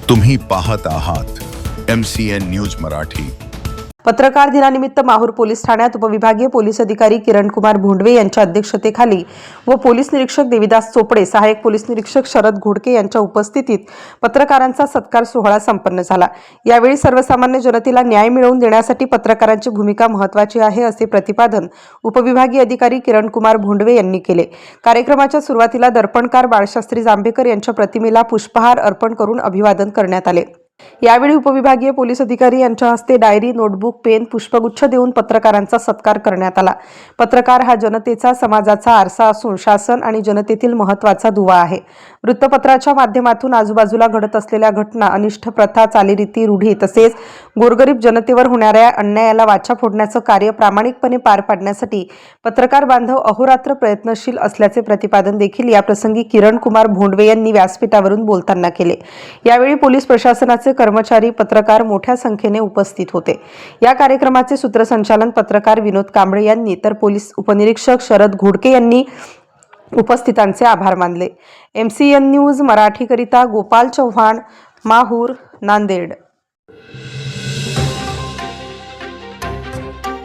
तुम्ही पाहत आहात MCN न्यूज मराठी। पत्रकार दिनानिमित्त माहूर पोलीस ठाण्यात उपविभागीय पोलीस अधिकारी किरण कुमार भोंडवे यांच्या अध्यक्षतेखाली व पोलीस निरीक्षक देविदास चोपडे, सहाय्यक पोलीस निरीक्षक शरद घोडके यांच्या उपस्थितीत पत्रकारांचा सत्कार सोहळा संपन्न झाला। यावेळी सर्वसामान्य जनतेला न्याय मिळवून देण्यासाठी पत्रकारांची भूमिका महत्त्वाची आहे असे प्रतिपादन उपविभागीय अधिकारी किरण कुमार भोंडवे यांनी केले। कार्यक्रमाच्या सुरुवातीला दर्पणकार बाळशास्त्री जांभेकर यांच्या प्रतिमेला पुष्पहार अर्पण करून अभिवादन करण्यात आले। यावेळी उपविभागीय पोलीस अधिकारी यांच्या हस्ते डायरी, नोटबुक, पेन, पुष्पगुच्छ देऊन पत्रकारांचा सत्कार करण्यात आला। पत्रकार हा जनतेचा, समाजाचा आरसा असून शासन आणि जनतेतील महत्त्वाचा दुवा आहे। वृत्तपत्राच्या माध्यमातून आजूबाजूला घडत असलेल्या घटना, अनिष्ट प्रथा, चालीरीती, रूढी तसेच गोरगरीब जनतेवर होणाऱ्या अन्यायाला वाचा फोडण्याचं कार्य प्रामाणिकपणे पार पाडण्यासाठी पत्रकार बांधव अहोरात्र प्रयत्नशील असल्याचे प्रतिपादन देखील या प्रसंगी किरण कुमार भोंडवे यांनी व्यासपीठावरून बोलताना केले। यावेळी पोलीस प्रशासनाचे कर्मचारी, पत्रकार मोठ्या संख्येने उपस्थित होते। या कार्यक्रमाचे सूत्रसंचालन पत्रकार विनोद कांबळे यांनी तर पोलीस उपनिरीक्षक शरद घोडके यांनी उपस्थितांचे आभार मानले। MCN न्यूज मराठी करिता गोपाल चव्हाण, माहूर, नांदेड।